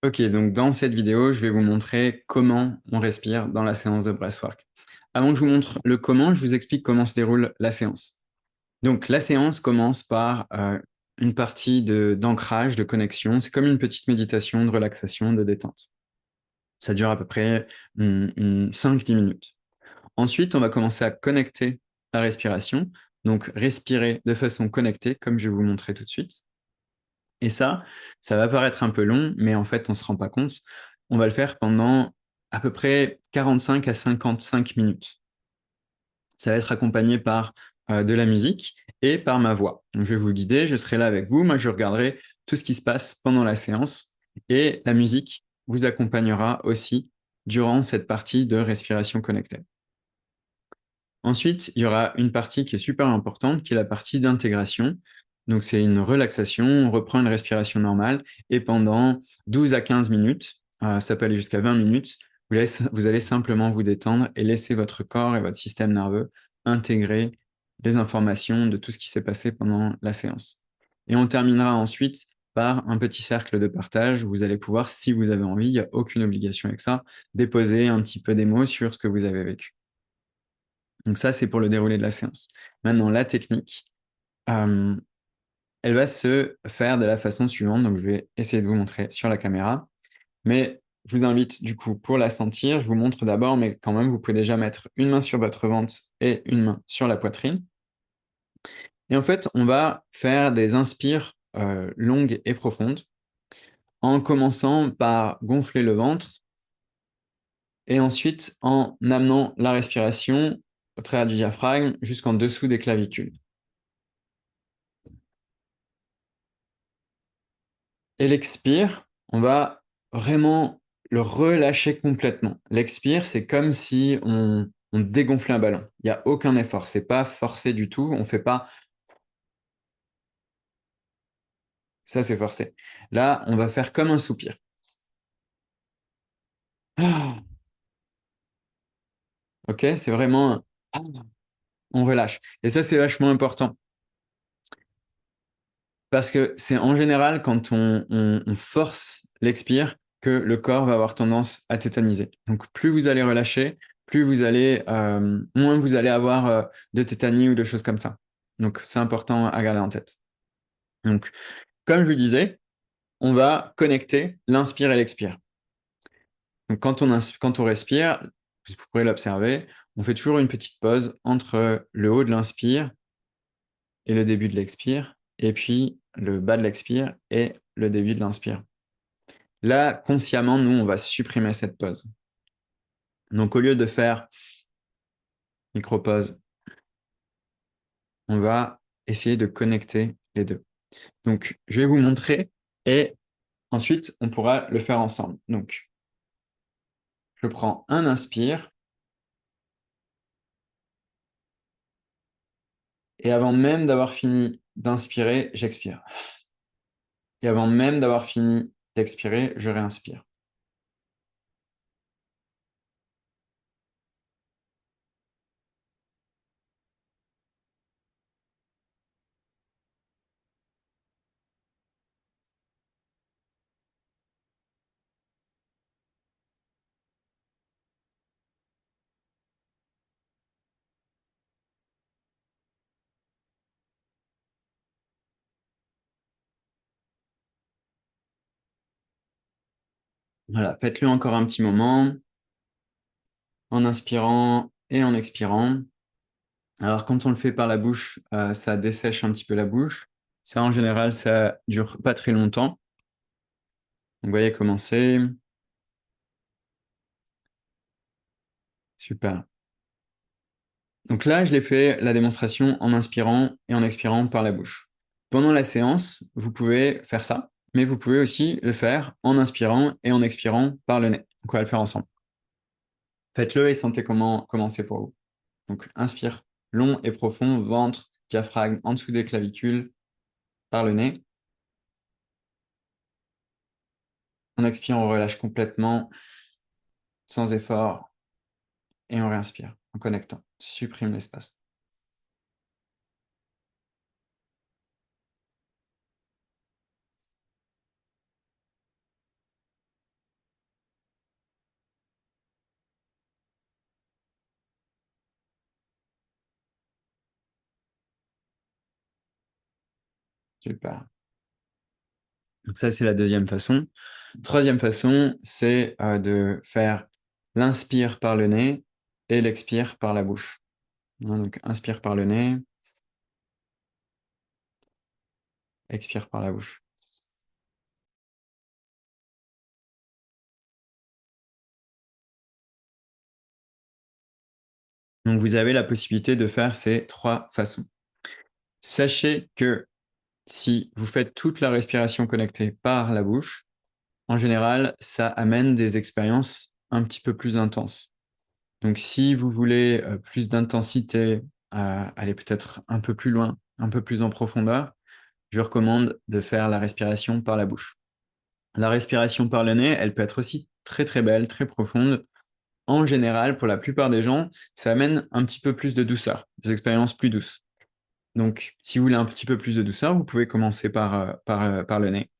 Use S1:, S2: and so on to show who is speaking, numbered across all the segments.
S1: Ok, donc dans cette vidéo, je vais vous montrer comment on respire dans la séance de breathwork. Avant que je vous montre le comment, je vous explique comment se déroule la séance. Donc la séance commence par une partie d'ancrage, de connexion. C'est comme une petite méditation de relaxation, de détente. Ça dure à peu près 5-10 minutes. Ensuite, on va commencer à connecter la respiration. Donc respirer de façon connectée, comme je vais vous montrer tout de suite. Et ça va paraître un peu long, mais en fait, on ne se rend pas compte. On va le faire pendant à peu près 45 à 55 minutes. Ça va être accompagné par de la musique et par ma voix. Donc, je vais vous guider, je serai là avec vous. Moi, je regarderai tout ce qui se passe pendant la séance et la musique vous accompagnera aussi durant cette partie de respiration connectée. Ensuite, il y aura une partie qui est super importante, qui est la partie d'intégration. Donc, c'est une relaxation, on reprend une respiration normale et pendant 12 à 15 minutes, ça peut aller jusqu'à 20 minutes, vous allez simplement vous détendre et laisser votre corps et votre système nerveux intégrer les informations de tout ce qui s'est passé pendant la séance. Et on terminera ensuite par un petit cercle de partage où vous allez pouvoir, si vous avez envie, il n'y a aucune obligation avec ça, déposer un petit peu des mots sur ce que vous avez vécu. Donc ça, c'est pour le déroulé de la séance. Maintenant, la technique, euh, elle va se faire de la façon suivante. Donc, je vais essayer de vous montrer sur la caméra. Mais je vous invite, du coup, pour la sentir, je vous montre d'abord, mais quand même, vous pouvez déjà mettre une main sur votre ventre et une main sur la poitrine. Et en fait, on va faire des inspires longues et profondes en commençant par gonfler le ventre et ensuite en amenant la respiration au travers du diaphragme jusqu'en dessous des clavicules. Et l'expire, on va vraiment le relâcher complètement. L'expire, c'est comme si on dégonflait un ballon. Il n'y a aucun effort. C'est pas forcé du tout. On fait pas ça, c'est forcé. Là, on va faire comme un soupir. Ah, ok, c'est vraiment on relâche. Et ça, c'est vachement important parce que c'est en général quand on force l'expire que le corps va avoir tendance à tétaniser. Donc, plus vous allez relâcher, plus vous allez, moins vous allez avoir de tétanie ou de choses comme ça. Donc, c'est important à garder en tête. Donc, comme je vous disais, on va connecter l'inspire et l'expire. Donc, quand on respire, vous pourrez l'observer, on fait toujours une petite pause entre le haut de l'inspire et le début de l'expire, et puis le bas de l'expire et le début de l'inspire. Là, consciemment, nous, on va supprimer cette pause. Donc, au lieu de faire micro-pause, on va essayer de connecter les deux. Donc, je vais vous montrer et ensuite, on pourra le faire ensemble. Donc, je prends un inspire et avant même d'avoir fini d'inspirer, j'expire. Et avant même d'avoir fini d'expirer, je réinspire. Voilà, faites-le encore un petit moment en inspirant et en expirant. Alors, quand on le fait par la bouche, ça dessèche un petit peu la bouche. Ça, en général, ça dure pas très longtemps. Donc, vous voyez comment c'est. Super. Donc là, je l'ai fait la démonstration en inspirant et en expirant par la bouche. Pendant la séance, vous pouvez faire ça, mais vous pouvez aussi le faire en inspirant et en expirant par le nez. Donc, on va le faire ensemble. Faites-le et sentez comment c'est pour vous. Donc, inspire long et profond, ventre, diaphragme en dessous des clavicules par le nez. On expire, on relâche complètement, sans effort, et on réinspire en connectant. Supprime l'espace. Super. Donc ça, c'est la deuxième façon. Troisième façon, c'est de faire l'inspire par le nez et l'expire par la bouche. Donc, inspire par le nez, expire par la bouche. Donc, vous avez la possibilité de faire ces trois façons. Sachez que si vous faites toute la respiration connectée par la bouche, en général, ça amène des expériences un petit peu plus intenses. Donc, si vous voulez plus d'intensité, aller peut-être un peu plus loin, un peu plus en profondeur, je recommande de faire la respiration par la bouche. La respiration par le nez, elle peut être aussi très très belle, très profonde. En général, pour la plupart des gens, ça amène un petit peu plus de douceur, des expériences plus douces. Donc, si vous voulez un petit peu plus de douceur, vous pouvez commencer par le nez.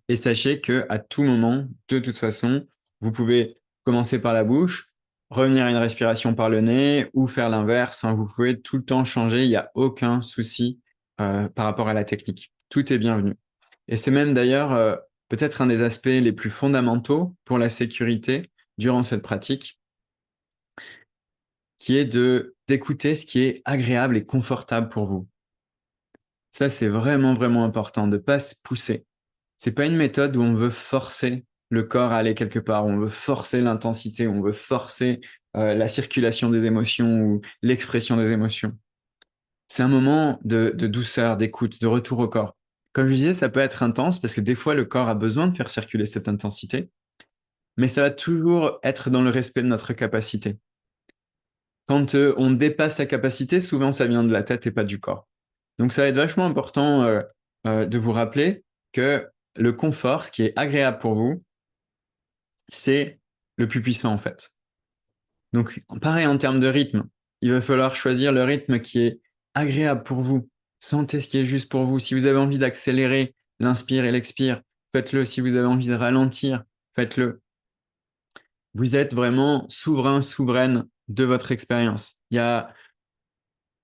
S1: Et sachez que à tout moment, de toute façon, vous pouvez commencer par la bouche, revenir à une respiration par le nez ou faire l'inverse. Vous pouvez tout le temps changer, il n'y a aucun souci par rapport à la technique. Tout est bienvenu. Et c'est même d'ailleurs peut-être un des aspects les plus fondamentaux pour la sécurité durant cette pratique, qui est d'écouter ce qui est agréable et confortable pour vous. Ça, c'est vraiment, vraiment important, de ne pas se pousser. C'est pas une méthode où on veut forcer le corps à aller quelque part, où on veut forcer l'intensité, où on veut forcer la circulation des émotions ou l'expression des émotions. C'est un moment de douceur, d'écoute, de retour au corps. Comme je disais, ça peut être intense parce que des fois, le corps a besoin de faire circuler cette intensité, mais ça va toujours être dans le respect de notre capacité. Quand on dépasse sa capacité, souvent, ça vient de la tête et pas du corps. Donc, ça va être vachement important de vous rappeler que le confort, ce qui est agréable pour vous, c'est le plus puissant en fait. Donc, pareil en termes de rythme, il va falloir choisir le rythme qui est agréable pour vous. Sentez ce qui est juste pour vous. Si vous avez envie d'accélérer l'inspire et l'expire, faites-le. Si vous avez envie de ralentir, faites-le. Vous êtes vraiment souverain, souveraine de votre expérience. Il y a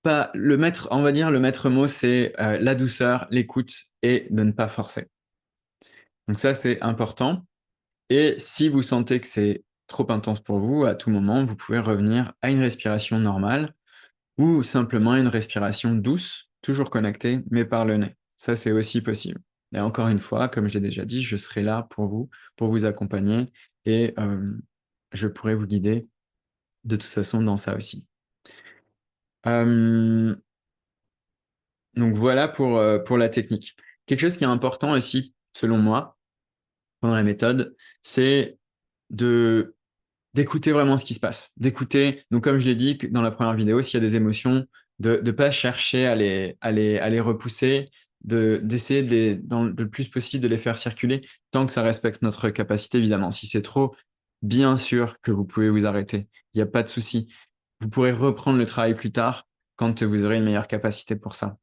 S1: pas le maître, on va dire le maître mot, c'est la douceur, l'écoute et de ne pas forcer. Donc ça, c'est important. Et si vous sentez que c'est trop intense pour vous, à tout moment, vous pouvez revenir à une respiration normale ou simplement une respiration douce, toujours connectée, mais par le nez. Ça, c'est aussi possible. Et encore une fois, comme je l'ai déjà dit, je serai là pour vous accompagner et je pourrai vous guider de toute façon dans ça aussi. Euh, donc voilà pour la technique. Quelque chose qui est important aussi, selon moi, pendant la méthode, c'est de d'écouter vraiment ce qui se passe, d'écouter. Donc, comme je l'ai dit dans la première vidéo, s'il y a des émotions, de ne pas chercher à les repousser, d'essayer le plus possible de les faire circuler tant que ça respecte notre capacité, évidemment. Si c'est trop, bien sûr que vous pouvez vous arrêter. Il n'y a pas de souci. Vous pourrez reprendre le travail plus tard quand vous aurez une meilleure capacité pour ça.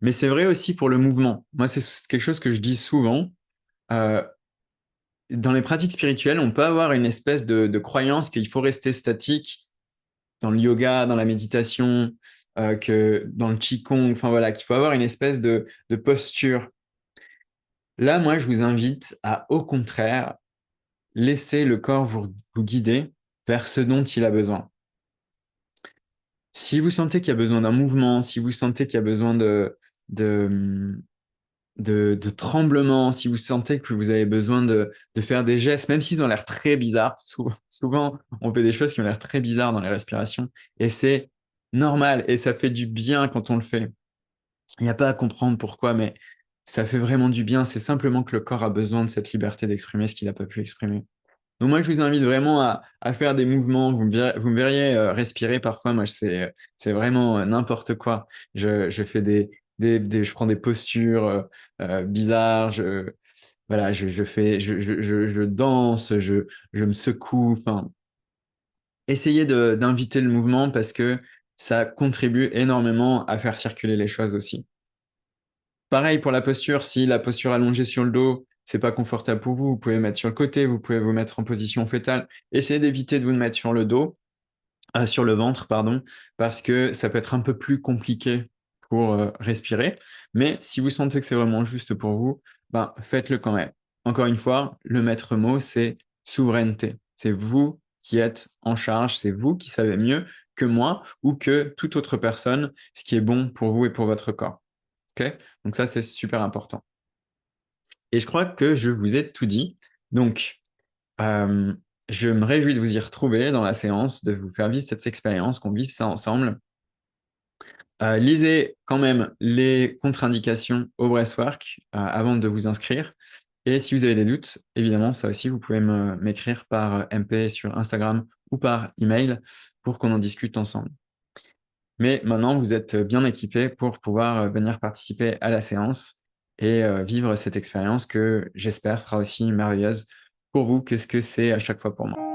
S1: Mais c'est vrai aussi pour le mouvement. Moi, c'est quelque chose que je dis souvent. Euh, Dans les pratiques spirituelles, on peut avoir une espèce de croyance qu'il faut rester statique dans le yoga, dans la méditation, que dans le qigong, enfin voilà, qu'il faut avoir une espèce de posture. Là, moi, je vous invite à, au contraire, laisser le corps vous guider vers ce dont il a besoin. Si vous sentez qu'il y a besoin d'un mouvement, si vous sentez qu'il y a besoin de, de tremblement, si vous sentez que vous avez besoin de faire des gestes, même s'ils ont l'air très bizarres, souvent on fait des choses qui ont l'air très bizarres dans les respirations, et c'est normal, et ça fait du bien quand on le fait. Il n'y a pas à comprendre pourquoi, mais ça fait vraiment du bien, c'est simplement que le corps a besoin de cette liberté d'exprimer ce qu'il n'a pas pu exprimer. Donc moi, je vous invite vraiment à faire des mouvements. Vous me verriez respirer parfois. Moi, c'est vraiment n'importe quoi. Je fais je prends des postures bizarres. Voilà, je danse, je me secoue. Enfin, essayez d'inviter le mouvement parce que ça contribue énormément à faire circuler les choses aussi. Pareil pour la posture, si la posture allongée sur le dos, c'est pas confortable pour vous, vous pouvez mettre sur le côté, vous pouvez vous mettre en position fétale. Essayez d'éviter de vous mettre sur le dos, sur le ventre, pardon, parce que ça peut être un peu plus compliqué pour respirer. Mais si vous sentez que c'est vraiment juste pour vous, ben, faites-le quand même. Encore une fois, le maître mot, c'est souveraineté. C'est vous qui êtes en charge, c'est vous qui savez mieux que moi ou que toute autre personne ce qui est bon pour vous et pour votre corps. Ok? Donc ça, c'est super important. Et je crois que je vous ai tout dit. Donc, euh, je me réjouis de vous y retrouver dans la séance, de vous faire vivre cette expérience, qu'on vive ça ensemble. Lisez quand même les contre-indications au breathwork avant de vous inscrire. Et si vous avez des doutes, évidemment, ça aussi, vous pouvez m'écrire par MP sur Instagram ou par email pour qu'on en discute ensemble. Mais maintenant, vous êtes bien équipé pour pouvoir venir participer à la séance et vivre cette expérience que j'espère sera aussi merveilleuse pour vous que ce que c'est à chaque fois pour moi.